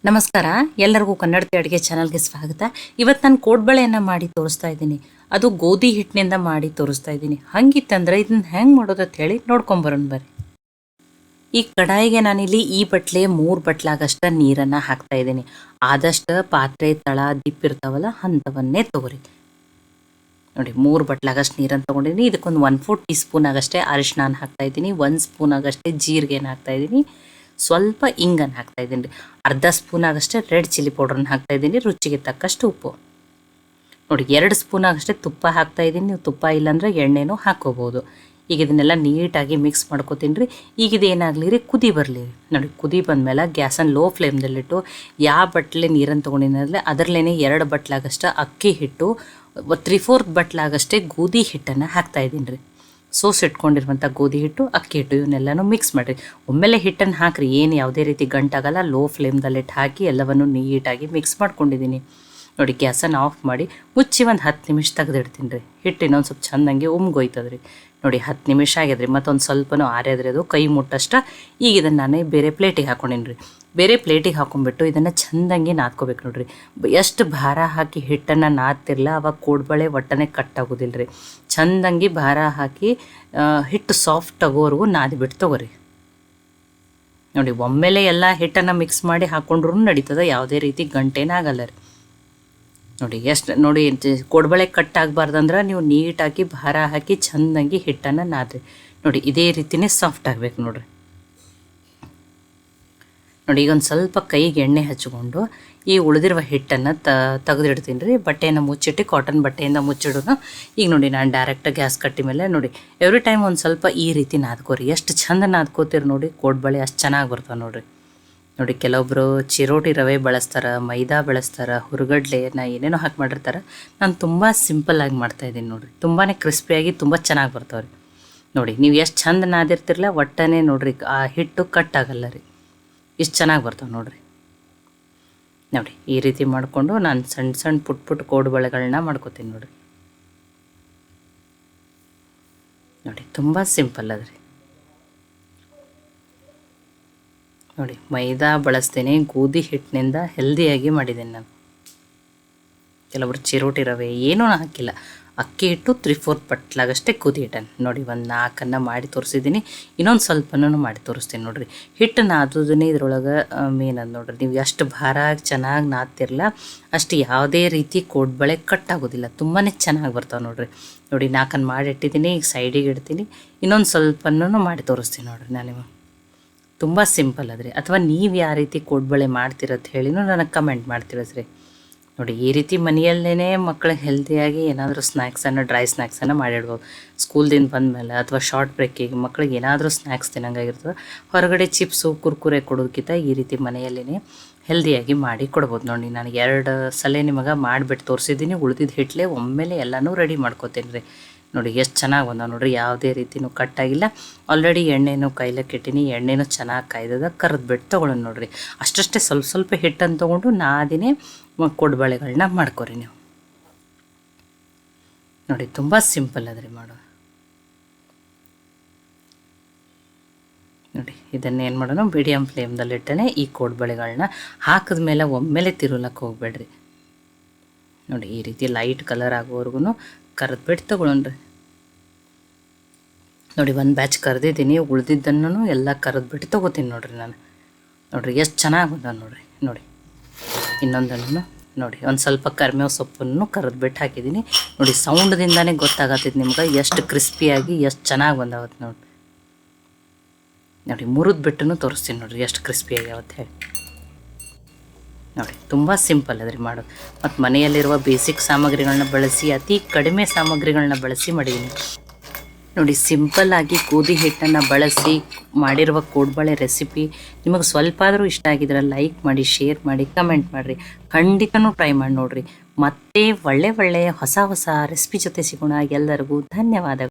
ನಮಸ್ಕಾರ, ಎಲ್ಲರಿಗೂ ಕನ್ನಡತಿ ಅಡುಗೆ ಚಾನಲ್ಗೆ ಸ್ವಾಗತ. ಇವತ್ತು ನಾನು ಕೋಡ್ಬಳೆಯನ್ನು ಮಾಡಿ ತೋರಿಸ್ತಾ ಇದ್ದೀನಿ. ಅದು ಗೋಧಿ ಹಿಟ್ಟಿನಿಂದ ಮಾಡಿ ತೋರಿಸ್ತಾ ಇದ್ದೀನಿ. ಹಂಗಿತ್ತಂದ್ರೆ ಇದನ್ನ ಹೆಂಗೆ ಮಾಡೋದು ಅಂತ ಹೇಳಿ ನೋಡ್ಕೊಂಬರೋಣ ಬರ್ರಿ. ಈ ಕಡಾಯಿಗೆ ನಾನಿಲ್ಲಿ ಈ ಬಟ್ಲೆ 3 ಬಟ್ಲಾಗಷ್ಟ ನೀರನ್ನು ಹಾಕ್ತಾ ಇದ್ದೀನಿ. ಆದಷ್ಟು ಪಾತ್ರೆ ತಳ ದಿಪ್ಪಿರ್ತಾವಲ್ಲ ಅಂಥವನ್ನೇ ತಗೋರಿ. ನೋಡಿ 3 ಬಟ್ಲಾಗಷ್ಟು ನೀರನ್ನು ತೊಗೊಂಡಿದ್ದೀನಿ. ಇದಕ್ಕೊಂದು 1/4 ಟೀ ಸ್ಪೂನ್ ಆಗಷ್ಟೇ ಅರಿಶಿನ ಹಾಕ್ತಾ ಇದ್ದೀನಿ. 1 ಸ್ಪೂನ್ ಆಗಷ್ಟೇ ಜೀರಿಗೆನ ಹಾಕ್ತಾ ಇದ್ದೀನಿ. ಸ್ವಲ್ಪ ಇಂಗನ್ನು ಹಾಕ್ತಾ ಇದ್ದೀನಿ ರೀ. ಅರ್ಧ ಸ್ಪೂನ್ ಆಗಷ್ಟೇ ರೆಡ್ ಚಿಲ್ಲಿ ಪೌಡ್ರನ್ನ ಹಾಕ್ತಾ ಇದ್ದೀನಿ. ರುಚಿಗೆ ತಕ್ಕಷ್ಟು ಉಪ್ಪು. ನೋಡಿ 2 ಸ್ಪೂನ್ ಆಗಷ್ಟೇ ತುಪ್ಪ ಹಾಕ್ತಾ ಇದ್ದೀನಿ. ನೀವು ತುಪ್ಪ ಇಲ್ಲಾಂದ್ರೆ ಎಣ್ಣೆನೂ ಹಾಕ್ಕೋಬೋದು. ಈಗ ಇದನ್ನೆಲ್ಲ ನೀಟಾಗಿ ಮಿಕ್ಸ್ ಮಾಡ್ಕೋತೀನಿ ರೀ. ಈಗ ಇದೇನಾಗಲಿ ರೀ, ಕುದಿ ಬರಲಿ ರೀ. ನೋಡಿ ಕುದಿ ಬಂದಮೇಲೆ ಗ್ಯಾಸನ್ನು ಲೋ ಫ್ಲೇಮ್ದಲ್ಲಿಟ್ಟು ಯಾವ ಬಟ್ಲೆ ನೀರನ್ನು ತೊಗೊಂಡಿನಲ್ಲೇ ಅದರಲ್ಲೇ 2 ಬಟ್ಲಾಗಷ್ಟು ಅಕ್ಕಿ ಹಿಟ್ಟು, 3/4 ಬಟ್ಲಾಗಷ್ಟೇ ಗೋಧಿ ಹಿಟ್ಟನ್ನು ಹಾಕ್ತಾ ಇದ್ದೀನಿ ರೀ. ಇಟ್ಕೊಂಡಿರುವಂಥ ಗೋಧಿ ಹಿಟ್ಟು, ಅಕ್ಕಿ ಹಿಟ್ಟು ಇವನ್ನೆಲ್ಲನೂ ಮಿಕ್ಸ್ ಮಾಡಿರಿ. ಒಮ್ಮೆಲೆ ಹಿಟ್ಟನ್ನು ಹಾಕಿರಿ, ಏನು ಯಾವುದೇ ರೀತಿ ಗಂಟಾಗಲ್ಲ. ಲೋ ಫ್ಲೇಮ್ದಲ್ಲಿಟ್ಟು ಹಾಕಿ ಎಲ್ಲವನ್ನು ನೀಟಾಗಿ ಮಿಕ್ಸ್ ಮಾಡ್ಕೊಂಡಿದ್ದೀನಿ. ನೋಡಿ ಗ್ಯಾಸನ್ನು ಆಫ್ ಮಾಡಿ ಮುಚ್ಚಿ ಒಂದು 10 ನಿಮಿಷ ತೆಗೆದಿಡ್ತೀನಿ ರೀ. ಹಿಟ್ಟು ಇನ್ನೊಂದು ಸ್ವಲ್ಪ ಚೆಂದಂಗೆ ಉಮ್ಗೋಯ್ತದೆ ರೀ. ನೋಡಿ 10 ನಿಮಿಷ ಆಗ್ಯದ್ರಿ. ಮತ್ತೊಂದು ಸ್ವಲ್ಪನೂ ಆರ್ಯಾದ್ರೆ ಅದು ಕೈ ಮುಟ್ಟಷ್ಟ. ಈಗ ಇದನ್ನು ನಾನೇ ಬೇರೆ ಪ್ಲೇಟಿಗೆ ಹಾಕೊಂಡೀನಿ ರೀ. ಬೇರೆ ಪ್ಲೇಟಿಗೆ ಹಾಕೊಂಡ್ಬಿಟ್ಟು ಇದನ್ನು ಚೆಂದಂಗೆ ನಾದ್ಕೋಬೇಕು ನೋಡ್ರಿ. ಎಷ್ಟು ಭಾರ ಹಾಕಿ ಹಿಟ್ಟನ್ನು ನಾದ್ತಿರಲ್ಲ ಅವಾಗ ಕೋಡ್ಬಳೆ ಒಟ್ಟನೆ ಕಟ್ಟಾಗೋದಿಲ್ಲ ರೀ. ಚೆಂದಂಗೆ ಭಾರ ಹಾಕಿ ಹಿಟ್ಟು ಸಾಫ್ಟ್ ಆಗೋವರೆಗೂ ನಾದಿಬಿಟ್ಟು ತೊಗೋರಿ. ನೋಡಿ ಒಮ್ಮೆಲೆ ಎಲ್ಲ ಹಿಟ್ಟನ್ನು ಮಿಕ್ಸ್ ಮಾಡಿ ಹಾಕೊಂಡ್ರೂ ನಡೀತದೆ, ಯಾವುದೇ ರೀತಿ ಗಂಟೇನಾಗಲ್ಲ ರೀ. ನೋಡಿ ನೋಡಿ ಕೋಡ್ಬಳೆ ಕಟ್ಟಾಗಬಾರ್ದಂದ್ರೆ ನೀವು ನೀಟಾಗಿ ಭಾರ ಹಾಕಿ ಚೆಂದಂಗೆ ಹಿಟ್ಟನ್ನು ನಾದ್ರಿ. ನೋಡಿ ಇದೇ ರೀತಿಯೇ ಸಾಫ್ಟ್ ಆಗಬೇಕು ನೋಡ್ರಿ. ನೋಡಿ ಈಗ ಒಂದು ಸ್ವಲ್ಪ ಕೈಗೆ ಎಣ್ಣೆ ಹಚ್ಕೊಂಡು ಈ ಉಳಿದಿರುವ ಹಿಟ್ಟನ್ನು ತೆಗೆದಿಡ್ತೀನಿ ರೀ. ಬಟ್ಟೆಯನ್ನು ಮುಚ್ಚಿಟ್ಟು ಕಾಟನ್ ಬಟ್ಟೆಯಿಂದ ಮುಚ್ಚಿಡೋಣ. ಈಗ ನೋಡಿ ನಾನು ಡೈರೆಕ್ಟ್ ಗ್ಯಾಸ್ ಕಟ್ಟಿ ಮೇಲೆ ನೋಡಿ ಎವ್ರಿ ಟೈಮ್ ಒಂದು ಸ್ವಲ್ಪ ಈ ರೀತಿ ನಾದ್ಕೋರಿ. ಎಷ್ಟು ಚಂದ ನಾದ್ಕೋತೀರಿ ನೋಡಿ, ಕೋಡ್ಬಳೆ ಅಷ್ಟು ಚೆನ್ನಾಗಿ ಬರ್ತಾವೆ ನೋಡಿರಿ. ನೋಡಿ ಕೆಲವೊಬ್ಬರು ಚಿರೋಟಿ ರವೆ ಬಳಸ್ತಾರೆ, ಮೈದಾ ಬಳಸ್ತಾರೆ, ಹುರುಗಡ್ಲೆನ ಏನೇನೋ ಹಾಕಿ ಮಾಡಿರ್ತಾರೆ. ನಾನು ತುಂಬ ಸಿಂಪಲ್ಲಾಗಿ ಮಾಡ್ತಾಯಿದ್ದೀನಿ ನೋಡಿರಿ. ತುಂಬಾ ಕ್ರಿಸ್ಪಿಯಾಗಿ ತುಂಬ ಚೆನ್ನಾಗಿ ಬರ್ತಾವೆ ರೀ. ನೋಡಿ ನೀವು ಎಷ್ಟು ಚಂದ ನಾದಿರ್ತಿರಲ್ಲ ಒಟ್ಟನೆ ನೋಡಿರಿ ಆ ಹಿಟ್ಟು ಕಟ್ಟಾಗಲ್ಲ ರೀ. ಇಷ್ಟು ಚೆನ್ನಾಗಿ ಬರ್ತಾವೆ ನೋಡಿರಿ. ನೋಡಿ ಈ ರೀತಿ ಮಾಡಿಕೊಂಡು ನಾನು ಸಣ್ಣ ಸಣ್ಣ ಪುಟ್ಟ ಕೋಡ್ಬಳೆಗಳನ್ನ ಮಾಡ್ಕೋತೀನಿ ನೋಡಿರಿ. ನೋಡಿ ತುಂಬ ಸಿಂಪಲ್ ಅದ ರೀ. ನೋಡಿ ಮೈದಾ ಬಳಸ್ತೀನಿ, ಗೋಧಿ ಹಿಟ್ಟಿನಿಂದ ಹೆಲ್ದಿಯಾಗಿ ಮಾಡಿದ್ದೀನಿ ನಾನು. ಕೆಲವರು ಚಿರೋಟಿ ರವೆ ಏನೂ ಹಾಕಿಲ್ಲ, ಅಕ್ಕಿ ಹಿಟ್ಟು 3/4 ಬಟ್ಲಾಗಷ್ಟೇ ಗೋಧಿ ಹಿಟ್ಟನ್ನು ನೋಡಿ ಒಂದು 4 ಮಾಡಿ ತೋರಿಸಿದ್ದೀನಿ. ಇನ್ನೊಂದು ಸ್ವಲ್ಪನೂ ಮಾಡಿ ತೋರಿಸ್ತೀನಿ ನೋಡಿರಿ. ಹಿಟ್ಟು ನಾದೋದನ್ನೇ ಇದ್ರೊಳಗೆ ಮೇನ್ ಅದು ನೋಡಿರಿ. ನೀವು ಎಷ್ಟು ಭಾರಾಗಿ ಚೆನ್ನಾಗಿ ನಾದ್ತಿರಲ್ಲ ಅಷ್ಟು ಯಾವುದೇ ರೀತಿ ಕೋಡ್ಬಳೆ ಕಟ್ಟಾಗೋದಿಲ್ಲ, ತುಂಬಾ ಚೆನ್ನಾಗಿ ಬರ್ತಾವೆ ನೋಡಿರಿ. ನೋಡಿ 4 ಮಾಡಿ ಇಟ್ಟಿದ್ದೀನಿ. ಈಗ ಸೈಡಿಗೆ ಇಡ್ತೀನಿ. ಇನ್ನೊಂದು ಸ್ವಲ್ಪನೂ ಮಾಡಿ ತೋರಿಸ್ತೀನಿ ನೋಡಿರಿ ನಾನು. ತುಂಬ ಸಿಂಪಲ್ ಅದ್ರಿ. ಅಥವಾ ನೀವು ಯಾವ ರೀತಿ ಕೋಡ್ಬಳೆ ಮಾಡ್ತಿರತ್ತೆ ಹೇಳಿನೂ ನನಗೆ ಕಮೆಂಟ್ ಮಾಡ್ತಿರತ್ರಿ. ನೋಡಿ ಈ ರೀತಿ ಮನೆಯಲ್ಲೇ ಮಕ್ಕಳಿಗೆ ಹೆಲ್ದಿಯಾಗಿ ಏನಾದರೂ ಸ್ನ್ಯಾಕ್ಸನ್ನು, ಡ್ರೈ ಸ್ನ್ಯಾಕ್ಸನ್ನು ಮಾಡಿಡ್ಬೋದು. ಸ್ಕೂಲ್ದಿಂದ ಬಂದಮೇಲೆ ಅಥವಾ ಶಾರ್ಟ್ ಬ್ರೇಕಿಗೆ ಮಕ್ಳಿಗೆ ಏನಾದರೂ ಸ್ನ್ಯಾಕ್ಸ್ ತಿನ್ನಂಗಾಗಿರ್ತದೆ. ಹೊರಗಡೆ ಚಿಪ್ಸು ಕುರ್ಕುರೆ ಕೊಡೋದಕ್ಕಿಂತ ಈ ರೀತಿ ಮನೆಯಲ್ಲೇ ಹೆಲ್ದಿಯಾಗಿ ಮಾಡಿ ಕೊಡ್ಬೋದು. ನೋಡಿ ನಾನು 2 ಸಲ ನಿಮಗೆ ಮಾಡಿಬಿಟ್ಟು ತೋರಿಸಿದ್ದೀನಿ. ಉಳಿದಿದ್ದು ಹಿಟ್ಲೆ ಒಮ್ಮೆಲೆ ಎಲ್ಲನೂ ರೆಡಿ ಮಾಡ್ಕೋತೀನಿ ರೀ. ನೋಡಿ ಎಷ್ಟು ಚೆನ್ನಾಗಿ ಬಂದಾವೆ ನೋಡಿರಿ, ಯಾವುದೇ ರೀತಿಯೂ ಕಟ್ಟಾಗಿಲ್ಲ. ಆಲ್ರೆಡಿ ಎಣ್ಣೆನೂ ಕೈಲಕ್ಕೆ ಇಟ್ಟಿನಿ, ಎಣ್ಣೆನೂ ಚೆನ್ನಾಗಿ ಕಾಯ್ದದ. ಕರೆದ್ಬಿಟ್ಟು ತೊಗೊಳ್ಳೋಣ ನೋಡಿರಿ. ಅಷ್ಟಷ್ಟೇ ಸ್ವಲ್ಪ ಹಿಟ್ಟನ್ನು ತೊಗೊಂಡು ನಾದಿನೇ ಕೋಡ್ಬಳೆಗಳನ್ನ ಮಾಡ್ಕೊರಿ ನೀವು. ನೋಡಿ ತುಂಬ ಸಿಂಪಲ್ ಅದ್ರಿ ಮಾಡೋದು. ನೋಡಿ ಇದನ್ನು ಏನು ಮಾಡೋಣ, ಮೀಡಿಯಮ್ ಫ್ಲೇಮ್ದಲ್ಲಿಟ್ಟನೆ ಈ ಕೋಡ್ಬಳೆಗಳನ್ನ ಹಾಕಿದ ಮೇಲೆ ಒಮ್ಮೆಲೆ ತಿರುಲಕ್ಕೆ ಹೋಗ್ಬೇಡ್ರಿ. ನೋಡಿ ಈ ರೀತಿ ಲೈಟ್ ಕಲರ್ ಆಗೋವರೆಗೂ ಕರೆದ್ಬಿಟ್ಟು ತೊಗೊಳ್ಳೋಣ್ರಿ. ನೋಡಿ ಒಂದು ಬ್ಯಾಚ್ ಕರೆದಿದ್ದೀನಿ, ಉಳಿದಿದ್ದನ್ನು ಎಲ್ಲ ಕರೆದ್ಬಿಟ್ಟು ತೊಗೋತೀನಿ ನೋಡಿರಿ ನಾನು. ನೋಡಿರಿ ಎಷ್ಟು ಚೆನ್ನಾಗಿ ಬಂದ ನೋಡಿರಿ. ನೋಡಿ ಇನ್ನೊಂದನ್ನು ನೋಡಿ ಒಂದು ಸ್ವಲ್ಪ ಕರಿಬೇವು ಸೊಪ್ಪನ್ನು ಕರೆದ್ಬಿಟ್ಟು ಹಾಕಿದ್ದೀನಿ. ನೋಡಿ ಸೌಂಡ್ದಿಂದನೇ ಗೊತ್ತಾಗತ್ತಿದ್ದು ನಿಮ್ಗೆ ಎಷ್ಟು ಕ್ರಿಸ್ಪಿಯಾಗಿ ಎಷ್ಟು ಚೆನ್ನಾಗಿ ಬಂದಾವತ್ತು ನೋಡಿ. ನೋಡಿ ಮುರಿದ್ಬಿಟ್ಟು ತೋರಿಸ್ತೀನಿ ನೋಡಿರಿ ಎಷ್ಟು ಕ್ರಿಸ್ಪಿಯಾಗಿ ಯಾವತ್ತು ಹೇಳಿ. ನೋಡಿ ತುಂಬ ಸಿಂಪಲ್ ಅದ್ರಿ ಮಾಡೋದು. ಮತ್ತು ಮನೆಯಲ್ಲಿರುವ ಬೇಸಿಕ್ ಸಾಮಗ್ರಿಗಳನ್ನ ಬಳಸಿ, ಅತಿ ಕಡಿಮೆ ಸಾಮಗ್ರಿಗಳನ್ನ ಬಳಸಿ ಮಾಡಿದ್ದೀನಿ. ನೋಡಿ ಸಿಂಪಲ್ಲಾಗಿ ಗೋಧಿ ಹಿಟ್ಟನ್ನು ಬಳಸಿ ಮಾಡಿರುವ ಕೋಡ್ಬಳೆ ರೆಸಿಪಿ ನಿಮಗೆ ಸ್ವಲ್ಪ ಆದರೂ ಇಷ್ಟ ಆಗಿದ್ರೆ ಲೈಕ್ ಮಾಡಿ, ಶೇರ್ ಮಾಡಿ, ಕಮೆಂಟ್ ಮಾಡಿರಿ. ಖಂಡಿತನೂ ಟ್ರೈ ಮಾಡಿ ನೋಡಿರಿ. ಮತ್ತೆ ಒಳ್ಳೆಯ ಹೊಸ ರೆಸಿಪಿ ಜೊತೆ ಸಿಗೋಣ. ಎಲ್ಲರಿಗೂ ಧನ್ಯವಾದಗಳು.